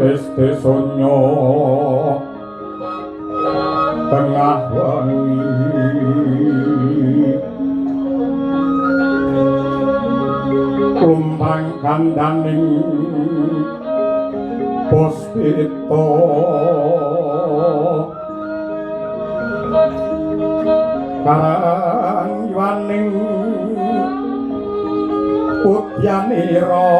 Este sonyo tengah wangi kumpang kandaning puspita karang yuaning udyanira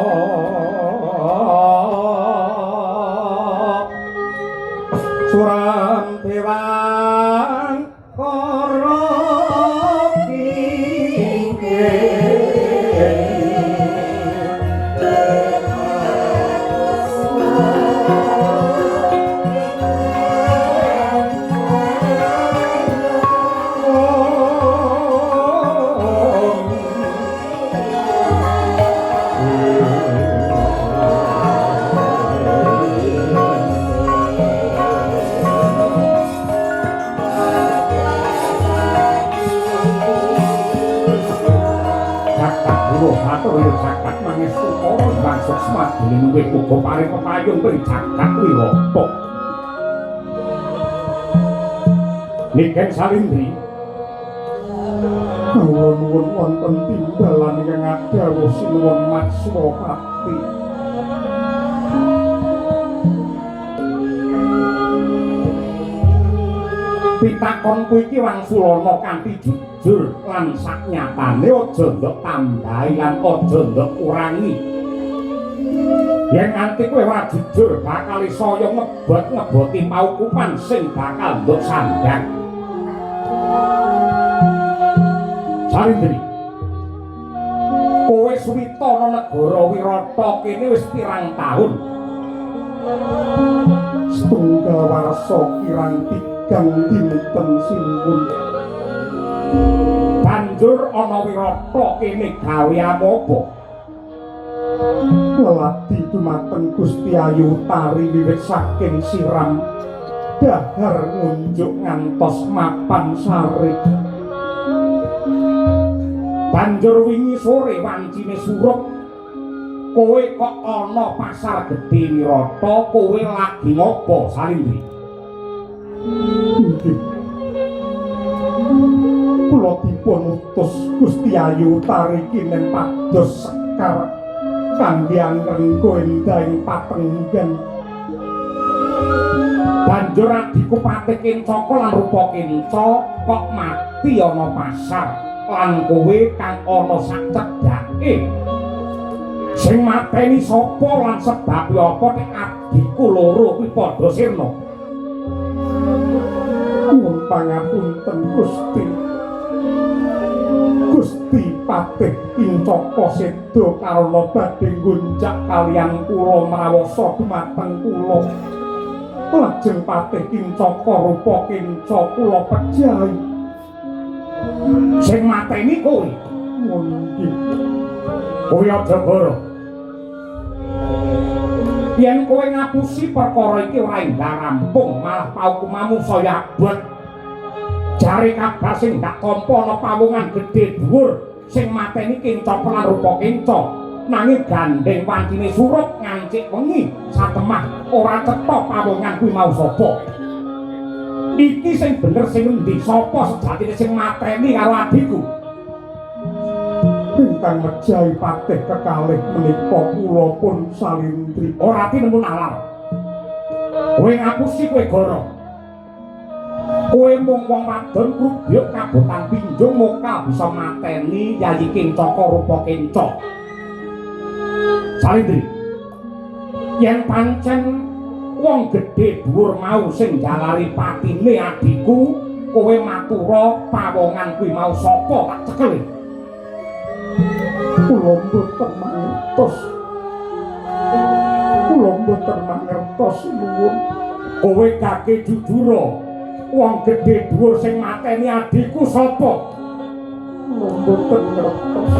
suram dewang kara jagat mangestu para bangsa swadine luwih uga paring pepayung ing jagat wirata Niken Salindri kula nuwun wonten timbalan ingkang adhawu sinuwun Matswapati pitakon kuwi iki wangsulana kanthi jujur lan saknyatane aja ndok tambahi lan aja ndok kurangi. Yen nganti kowe ora jujur bakal saya ngeboti paukuman sing bakal ndok sandhang. Salindri kowe suwita ana negara Wirata kene wis pirang taun? Setunggal warsa kirang tigang dinten sinuwun. Banjur ana Wirata kene gawe apa? Lelati dumateng Gusti Ayu Tari wiwit saking siram dahar ngunjuk ngantos mapan sari. Banjur wingi sore wancine surup kowe kok ana pasar gedhe Wirata, kowe lagi ngopo Salindri? Kula dipun utus Gusti Ayu Tari kinen pados sekar kangge angrengga endahing patenggan. Banjur adiku Patih Kencaka lan Rupa Kenca kok mati ana pasar lan kowe kang ana sak cedhake. Sing mateni sapa lan sebab apa nek adiku loro kuwi padha sirna? Nuwun pangapunten Gusti. Gusti Patih Kencaka seda karana badhe ngunjak kaliyan kula mrawasa dumateng kula. Lajeng Patih Kencaka Rupa Kenca kula pejahi. Sing mateni kowe. Nggih. Kowe aja goro. Yen kowe ngapusi perkara iki ora endah rampung, malah paukumamu saya abot. Jare kabar sing ndak tampa ana pawongan gedhe dhuwur sing mateni Kencaka lan Rupa Kenca. Nanging gandeng wancine surup ngancik wengi satemah ora cetha pawongan kuwi mau sapa. Iki sing bener sing endi sapa sejatine sing mateni karo adikku? Ingkang mejahi patih kekalih menika kula pun Salindri. Ora tinemu nalar. Kowe ngapusi kowe goro. Kowe mung wong wadon krubyuk kabotan pinjung mokal bisa mateni Yayi Kencaka Rupa Kenca. Salindri. Yen pancen wong gedhe dhuwur mau sing jalari patine adikku, kowe matura pawongan kuwi mau sapa tak cekel. Kula mboten mangertos. Kula mboten mangertos nuwun. Kowe kake jujura. Wong gedhe dhuwur sing mateni adikku sapa? Kula mboten ngertos.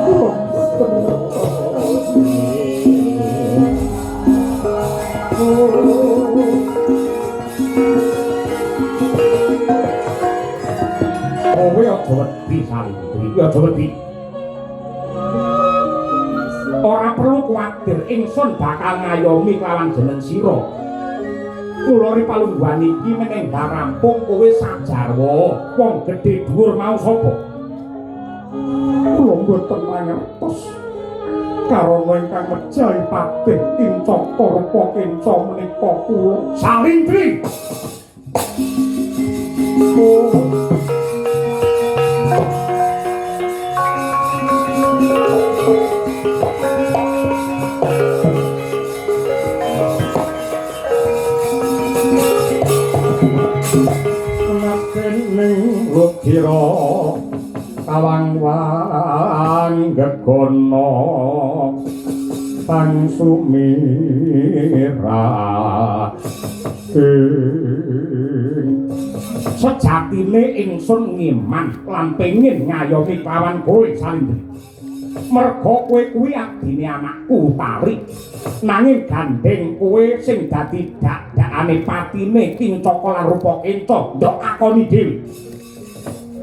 Kula mboten ngertos. Kowe aja wedi Salindri, aja wedi. Ora perlu kuwatir, ingsun bakal ngayomi kelawan jeneng sira. Kula ripalungguhan iki meneng rampung kowe sajarwa wong gedhe dhuwur mau sapa? Kula mboten mangertos. Karana ingkang mejahi patih Kincaka rupa kinca menika kula Salindri. Ning Lukira kawang-wang gegono Sang Sumira sejatine ingsun ngiman lan pengin ngayomi kawan kowe Salindri. Merga kowe kuwi adine anakku Utari. Nanging gandeng kowe sing dadi dak-dakane patine Kincaka lan rupa kinca ndok akoni dhewe.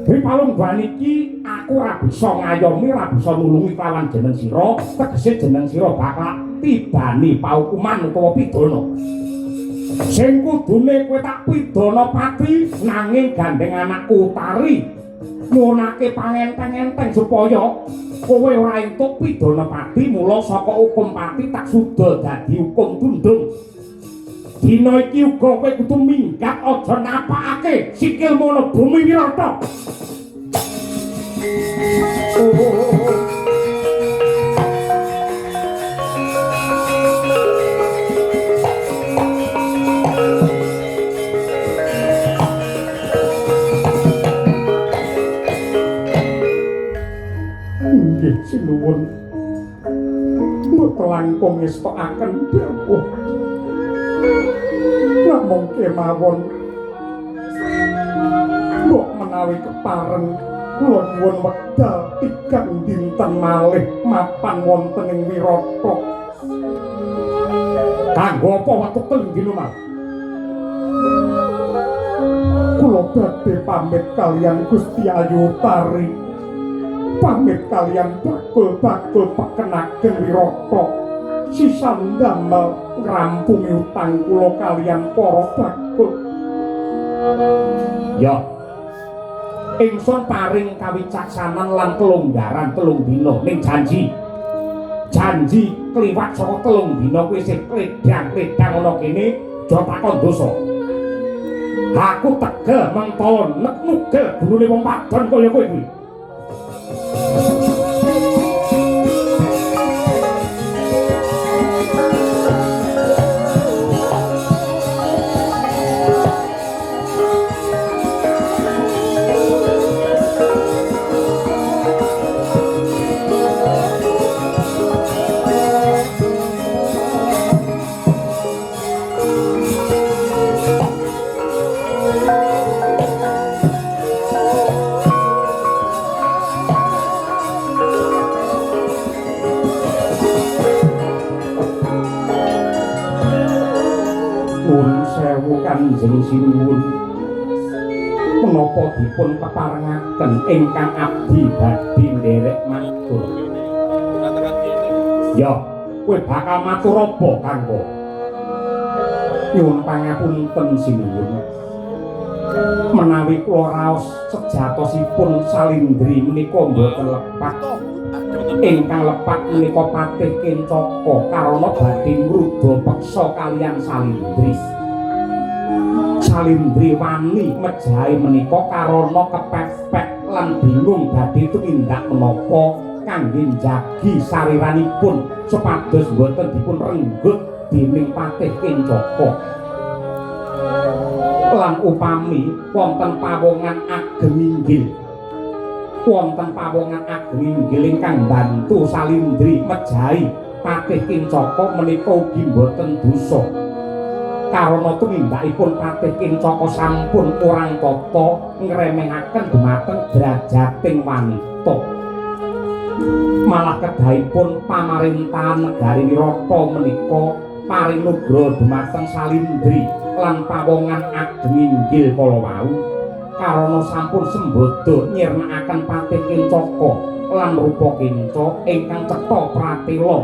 Ripalungguhan iki aku ora bisa ngayomi, ora bisa nulungi kawan jeneng sira, tegese jeneng sira bakal tibani paukuman utawa pidana. Sing kudune kowe tak pidana pati nanging gandeng anakku Utari ngunake pangenteng-enteng supaya kowe ora entuk pidana pati, mula saka hukum pati tak suda dadi hukum tundung. Dina iki uga kowe kudu minggat aja napakake sikilmu ana bumi Wirata. Nggih sinuwun. Mboten langkung ngestokaken dawuh. Namung kemawon mbok menawi kepareng kula nyuwun wekdal tigang dinten malih mapan wonten ing Wirata. Kanggo apa wektu telung dina malih? Kula badhe pamit kaliyan Gusti Ayu Utari. Pamit kaliyan bakul-bakul pekenaken Wirata. Sisan damel ngrampungi utang kula kaliyan para bakul. Ya. Ingsun paring kawicaksanan lan kelonggaran telung dina ning janji. Janji kliwat saka telung dina kuwi sing kledang-kledang ana kene aja takon dosa. Aku tegel mengkon nek nugel gurune wong wadon kaya kowe kuwi. Kanjeng Sinuwun menapa dipun peparengaken ingkang abdi badhe nderek matur. Ya, kowe bakal matur apa kanggo? Nyuwun pangapunten Sinuwun. Menawi kula raos sejatosipun Salindri menika mboten lepat. Ingkang lepat menika patih Kincaka karana badhe ngrudha peksa kaliyan Salindri. Salindri wani mejahi menika karana kepepet lan bingung badhe tumindak menapa kangge njagi sariranipun supados boten dipun renggut dening patih Kincaka. Lan upami wonten pawongan ageng inggil. Wonten pawongan ageng inggil ingkang bantu Salindri mejahi patih Kincaka menika ugi boten dosa. Karana tumindakipun patih Kincaka sampun kurang tata ngremehaken dhumateng drajating wanita. Malah kedahipun pamarintahan negari Wirata menika paring nugra dhumateng Salindri lan pawongan ageng inggil kala wau karana sampun sembodo nyirnakaken patih Kincaka lan rupa kinca ingkang cetha pratela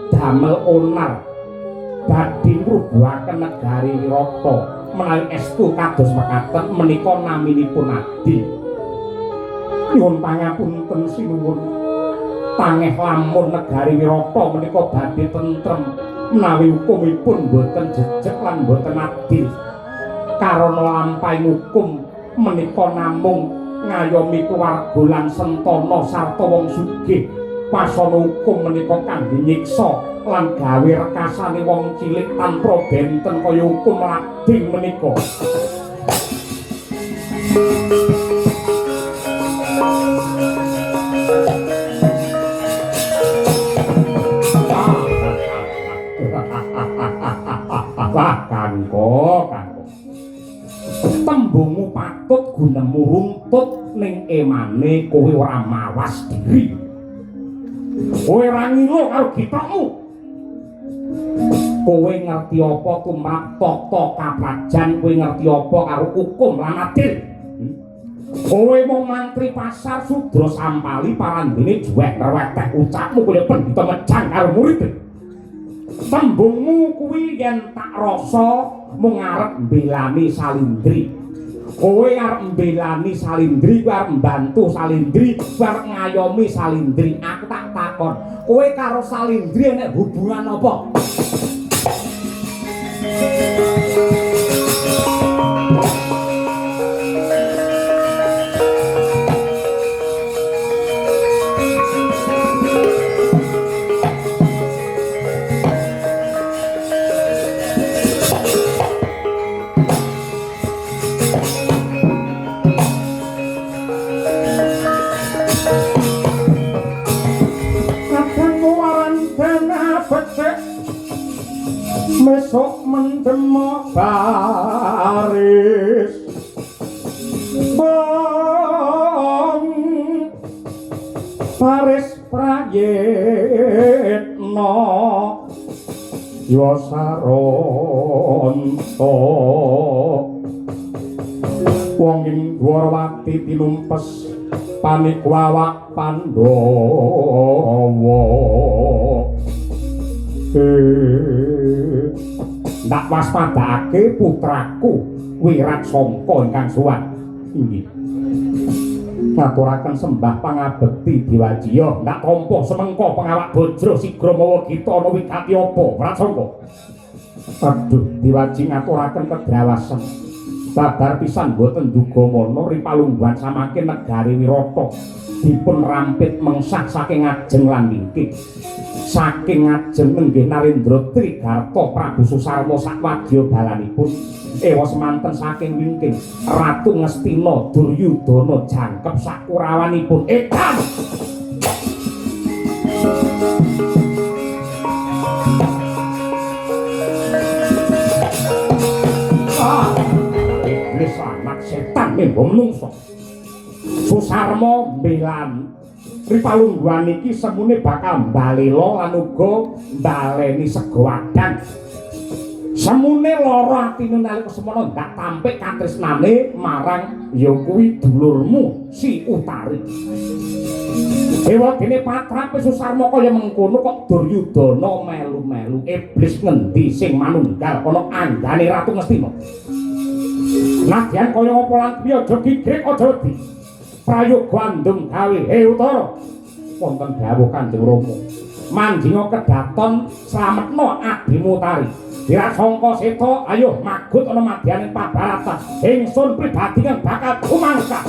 damel onar badhe ngrubuhaken negari Wirata menawi estu kados mekaten menika naminipun Adi. Nyuwun pangapunten sinuwun tangeh lamun negari Wirata menika badhe tentrem menawi hukumipun boten jejeg lan boten adil karana lampahing hukum menika namung ngayomi keluarga lan sentana sarta wong sugih. Pasana hukum menika kangge nyiksa lan gawe rekasane wong cilik tanpa benten kaya hukum lading menika. Wah, kanggo. Tembungmu patut gunemu runtut ning emane kowe ora mawas diri. Kowe ora ngilo karo gitokmu. Kowe ngerti apa tumrap tata kaprajan, kowe ngerti apa karo hukum lan adil. Kowe mau mantri pasar sudra sampali parandene juwek nrewetek ucapmu kaya pendhita mejang karo murid. Tembungmu kuwi yen tak rasa mung arep mbelani Salindri. Kowe arep mbelani Salindri, kowe arep mbantu Salindri, kowe arep ngayomi Salindri. Aku tak takon, kowe karo Salindri nek hubungan apa? Mesok mendemo baris bong baris prayitna Yosaronto wong ing Dwarawati tinumpes panikwawak Pandhawa. Ndak waspadake putraku Wiratsangka ingkang suwan inggih. Ngaturaken sembah pangabekti Dewajiya, ndak tampa semengko pengawak Bajra sigra mawa gita ana wigati apa Wiratsangka. Aduh, Dewaji ngaturaken kedrawasan. Babar pisan boten duga mana ripalungguhan samangke negari Wirata dipun rampit mengsah saking ajeng lan wingking. Saking ajeng nenggih Narendra Trigarta Prabu Susarma sakwadya dalanipun ewa semanten saking wingking Ratu Ngastina Duryudana jangkep sakurawanipun edan. Iblis anak setan membo menungso. Susarma mbelan ripalungguhan iki semune bakal mbalela lan uga mbaleni sega wadang. Semune lara atine nalika semana ndak tampik katresnane marang ya kuwi dulurmu si Utari. Dewa dene patrape Susarma kaya mengkono kok Duryudana melu-melu. Iblis ngendi sing manunggal ana andane Ratu Ngastina. Nadyan kaya apa lan piye aja gigrek aja wedi. Prayoga andung gawe Utara wonten dawuh Kanjeng Rama manjinga kedaton slametna adimu Utari. Wirasangka seta ayo magut ana madyaning pabaratan ingsun pribadi kang bakal kumangsa.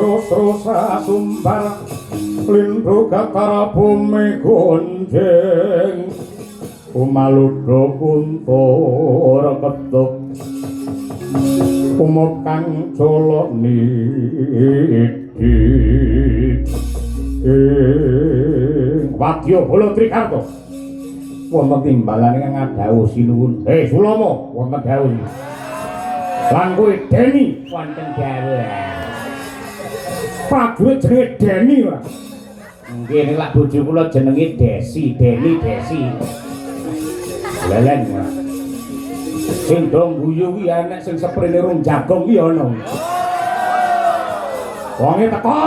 terus sumbar lindhu gatara bumi gonjeng umaludha kuntur ketuk umukang coloni wadya bala trikarta wonten timbalan ingkang ngadhawuh sinuwun Sulama wonten dawuh lan kowe Deni wonten dawuh prajurit jenenge Deni ora nggih nek lak bojo kula jenenge Desi Deni Desi lelen ora sing dong guyu kuwi enek sing seprene rung jagong ki ana wonge teko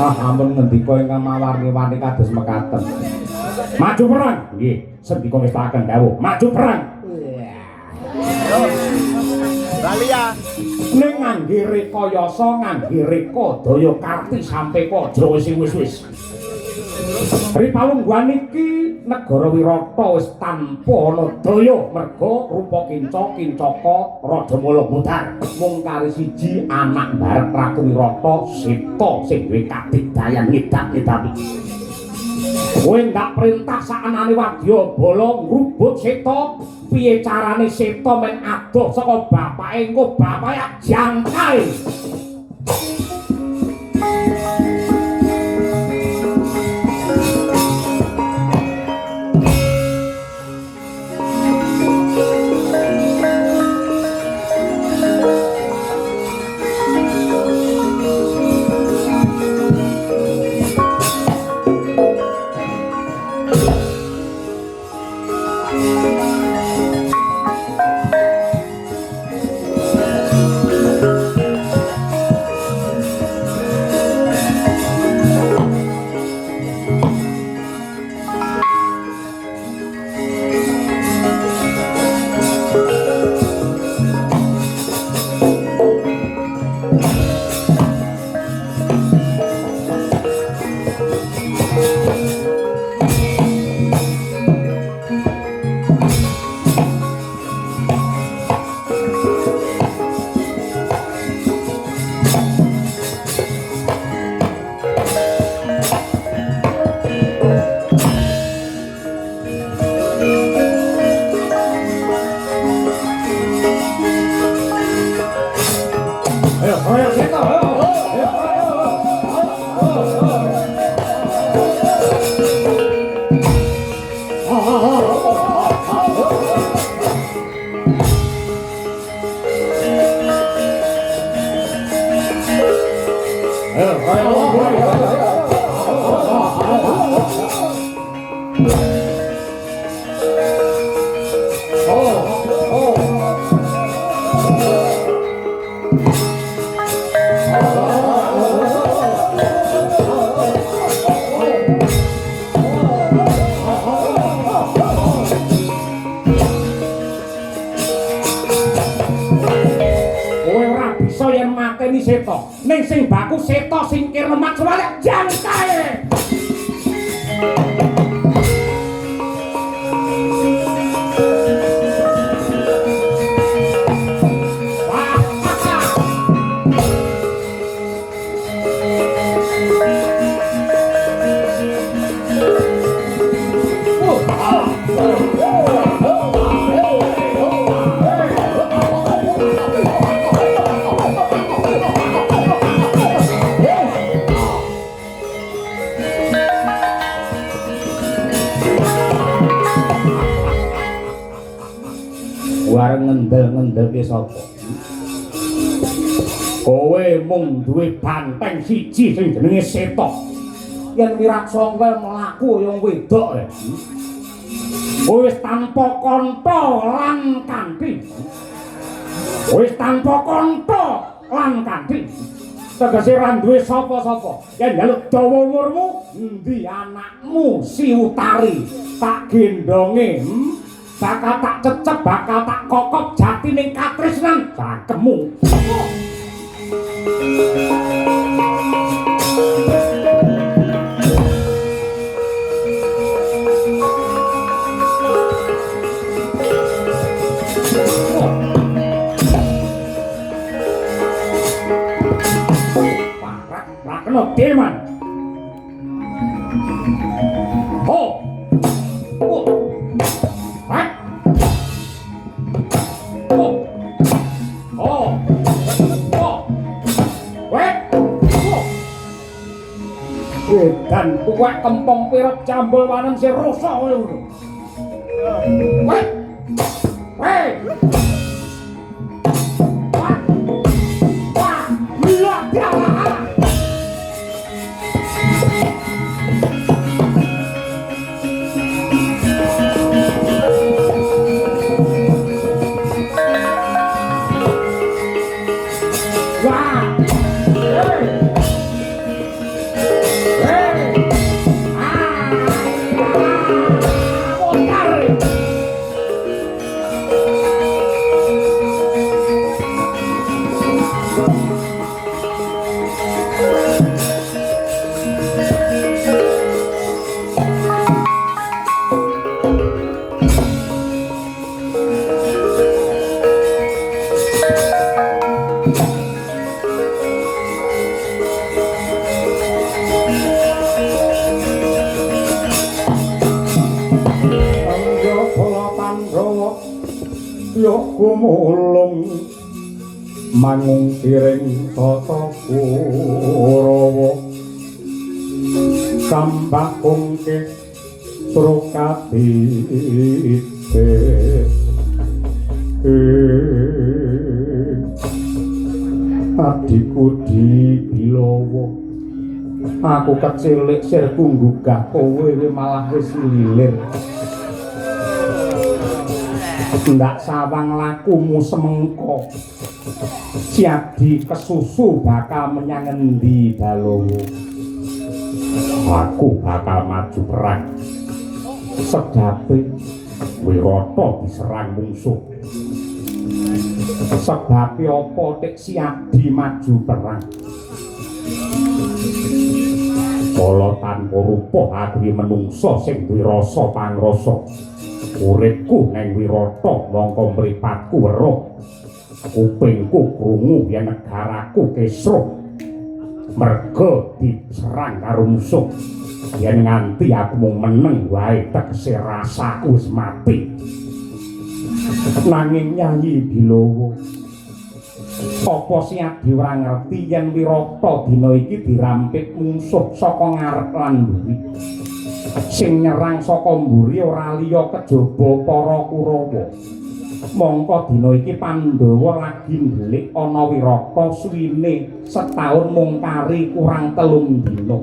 ampun ngendika ingkang mawarni-warni kados mekaten. Maju perang. Nggih, sendika ngestakaken dawuh. Maju perang. Balian. Ning ngangge rekayasa, ngangge reka daya karti sampe kaja sing wis-wis. Ripalungguhan iki negara Wirata wis tanpa ana daya merga rupa kinca-kincaka Raja Malabudar mung kari siji anak barek Ratu Wirata Sita sing duwe kadigdayan ngedak-ngedaki. Kowe ndak perintah sakanane wadya bala ngrubut Sita piye carane Sita men adoh saka bapake engko bapake jangkai. Ning sing baku Seta singkir lemak suwale jangkae. Wareng ngendel-ngendel ki sapa? Kowe mung duwe banteng siji sing jenenge Seta. Yen Wiraksangka mlaku ya wedok ya. Kowe wis tanpa kantha lan kanthi. Wis tanpa kantha lan kanthi. Tegese ra duwe sapa-sapa. Yen njaluk dawa umurmu, endi anakmu si Utari tak gendonge? Bakal tak cecep, bakal tak kokop jati ning katresnan cangkemmu. ra kena deman. Oh. Oh. Hah? Oh. Oh. Oh. Weh. Oh. Dan tuwek kempong pirep jambul wanen si rusak kowe ngono. Weh. Weh. Wah. Wah. Lihat ya. Kumulung mangung piring tata Kurawa sambak kungke srukadite adikku di Bilawa aku kecilik sirku nggugah kowe malah wis lilir ndak sawang lakumu semengko siadi kesusu bakal menyang endi Balowo aku bakal maju perang sedape Wirata diserang mungsuh sebabe apa tek siadi maju perang kala tanpa rupa aku menungso sing duwe rasa pangrasa uripku neng Wirata mongko mripatku weruh kupingku krungu yen negaraku kesruh merga diserang karo musuh yen nganti aku mung meneng wae tegese rasaku wis mati nanging Nyai Bilawa apa Siadi ora ngerti yen Wirata dina iki dirampik musuh saka ngarep lan mburi sing nyerang saka mburi ora liya kejaba para Kurawa mongko dina iki Pandhawa lagi ndelik ana Wirata suwine setahun mung kari kurang 3 dina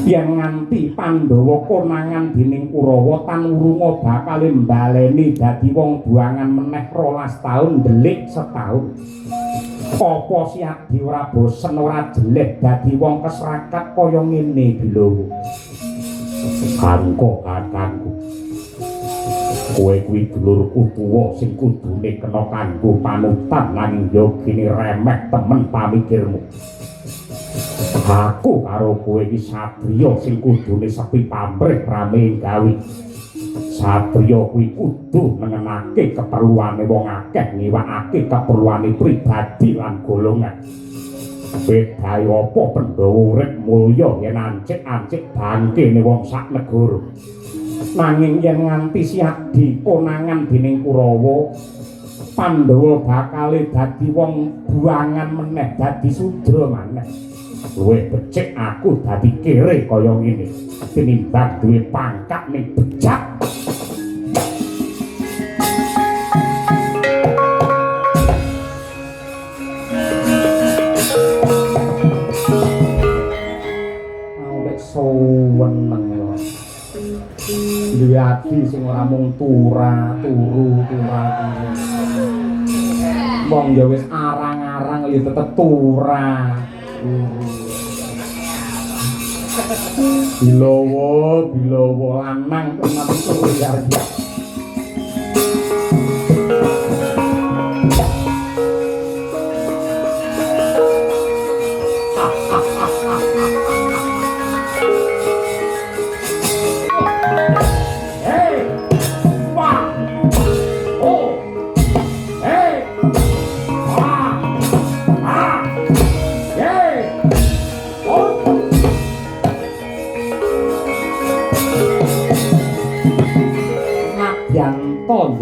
yen nganti Pandhawa konangan dening Kurawa tan urunga bakal mbaleni dadi wong buangan meneh 12 taun ndelik setahun apa Siadi ora bosen ora jelek dadi wong kesrakat kaya ngene Bilawa kanggo kakangku kowe kuwi dulurku tuwa sing kudune kena kanggo panutan nanging yo kene remeh temen pamikirmu aku karo kowe iki satriya sing kudune sepi pamrih rame gawe satriya kuwi kudu nengenake keperluane wong akeh ngiwakake keperluane pribadi lan golongan bedae apa Pandhawa urip mulya yen ancik-ancik bangkene wong sak negara nanging yen nganti Siadi konangan dening Kurawa Pandhawa bakal dadi wong buangan meneh dadi sudra maneh luwih becik aku dadi kere kaya ngene tinimbang duwe pangkat ning bejat weneng lho. Duwe ati sing ora mung turu. Wong ya wis arang-arang ya tetep tura. Bilawa lanang tenan turu ya.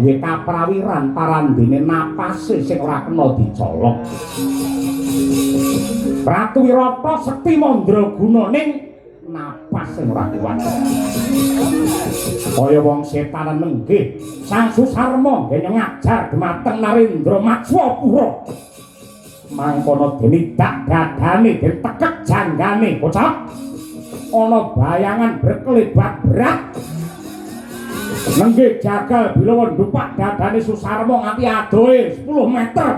duwe kaprawiran parandene napase sing ora kena dicolok. Ratu Wirata sekti mandraguna ning napas sing ora kuat. Kaya wong setan nenggih Sang Susarma nggih ngajar dhumateng Narendra Matswapura. Mangkono dene dak dadane ditekek janggane bocah. Ana bayangan berkelebat berat. Nenggih jagal bilawa ndupak dadane Susarma nganti adohe 10 meter.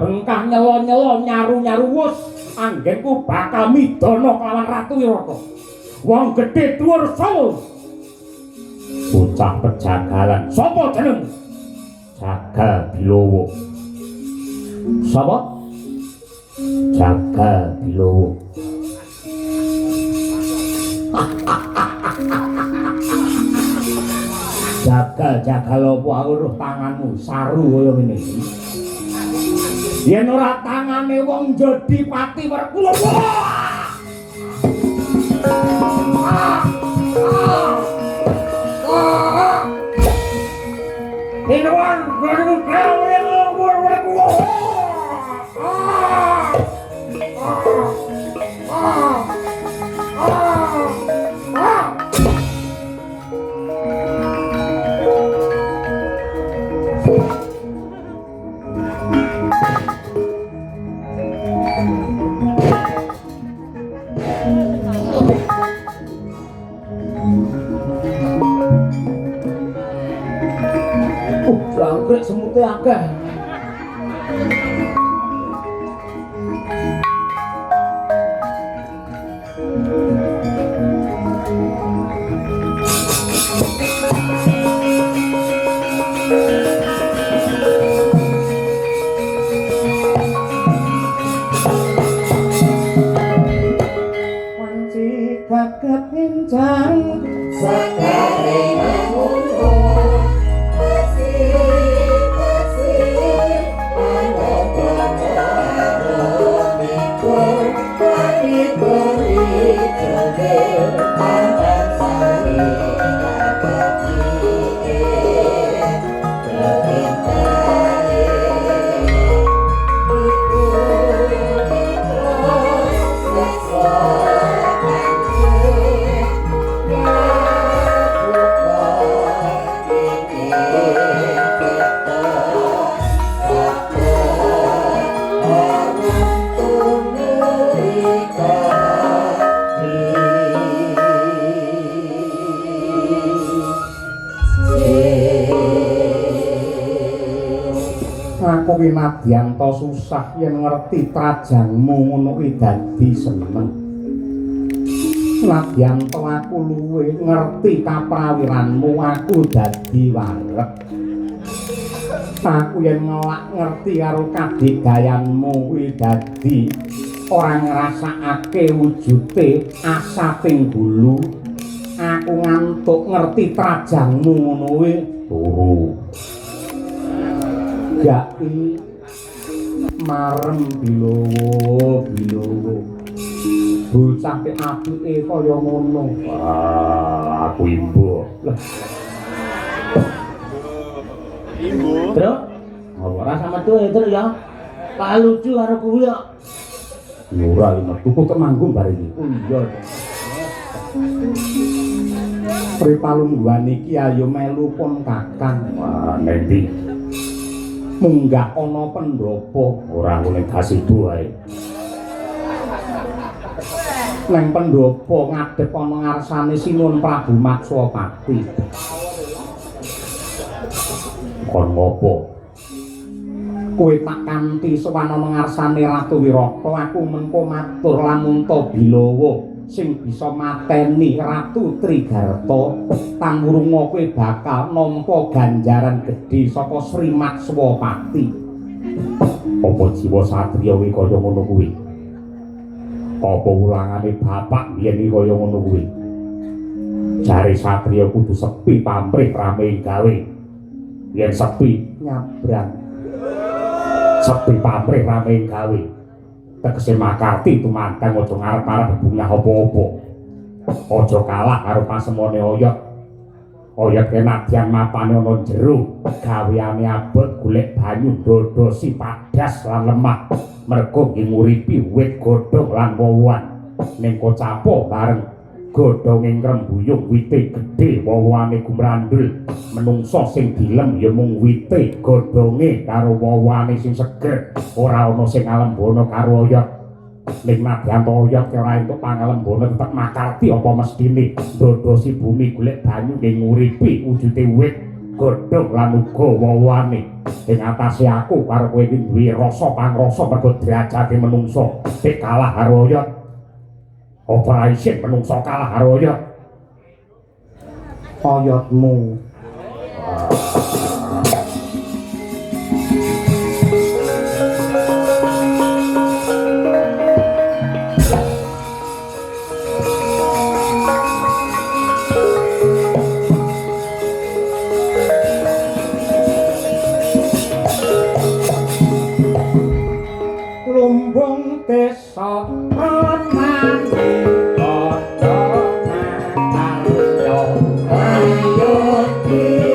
Bengkah nyelo-nyelo nyaru-nyaru wus anggenku bakal midana kelawan Ratu Wirata. Wong gedhe dhuwur sawu. Bocah pejagalan. Sapa jeneng? Jagal Bilowo. Sapa? Jagal Bilowo. Jagal apa aku roh tanganmu saru kaya ngene iki. Yen ora tangane wong jadi pati Werkula. Inuan baru gawe Werkula. Jangkrik semute akeh. Wanci kaget enjang sakare ngono. Winadyanto susah yen ngerti trajangmu ngono kuwi dadi seneng. Nadyanto aku luwih ngerti kaprawiranmu aku dadi wareg. Aku yen ngelak ngerti karo kadigayanmu kuwi dadi ora ngrasakake wujude asa ping gulu. Aku ngantuk ngerti trajangmu ngono kuwi turu. Gaki marem Bilowo bocah ke apike kaya ngono. Aku imbu. Terus ora sama tuh itu ya. Pak lucu karo kuwi ya. Ora iki metu kok manggung bare iki. Iya. Pripalungguhan iki ayo melu pun Kakang. Wah, nanti Munggah ana pendopo ora ngene kasidu ae. neng pendopo ngadep ana ngarsane Sinuwun Prabu Matswapati. Kon ngopo? Kowe tak kanthi sowan ana ngarsane Ratu Wirata, aku mengko matur lamun ta Bilawa sing bisa mateni Ratu Trigarta, tanwurunga kowe bakal nampa ganjaran gedhe saka Sri Matswapati. Apa jiwa satriya kuwi kaya ngono kuwi? Apa ulangane bapak biyen iki kaya ngono kuwi? Jare satriya kudu sepi pamrih rame gawe. Yen sepi Nyabrang sepi pamrih rame gawe. Tegese makarti tumantang aja ngarep-arep bebungah apa-apa. Aja kalah karo pasemone oyot. Oyot kenadyan mapane ana jero, gaweane abot golek banyu dodosi padas lan lemah. Mergo nggih nguripi wit godhong lan wowoan. Ning kocapo bareng godhonge ngrembuyung wite gedhe wowoane gumrandul. Menungso sing dilem ya mung wite godhonge karo wowoane sing seger. Ora ana sing ngalembana karo oyot. Ning nadyan oyot ora entuk pangalembana tetep makarti apa mestine dodosi bumi golek banyu ning nguripi wujude wit godhong lan uga wowoane. Ing atase aku karo kowe iki duwe rasa pangrasa mergo derajate menungso. Nek kalah karo oyot apa isin menungso kalah karo oyot? oyotmu. Lumbung desa Anandi padha nganyo ayoki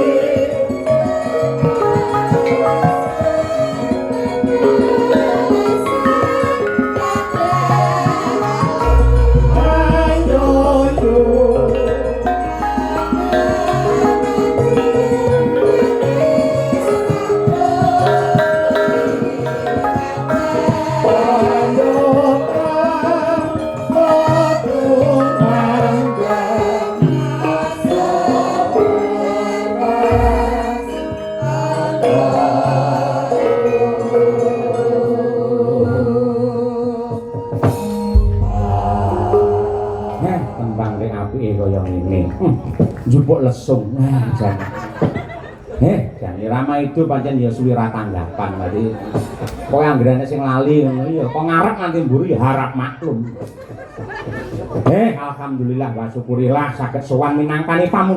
njupuk lesung jan. Jan Rama itu pancen ya suwi ra tanggapan tadi. Kok anggerane sing lali ngono ya kok ngarep nganti mburi ya harap maklum. Alhamdulillah wa syukurillah saged sowan minangkani pamun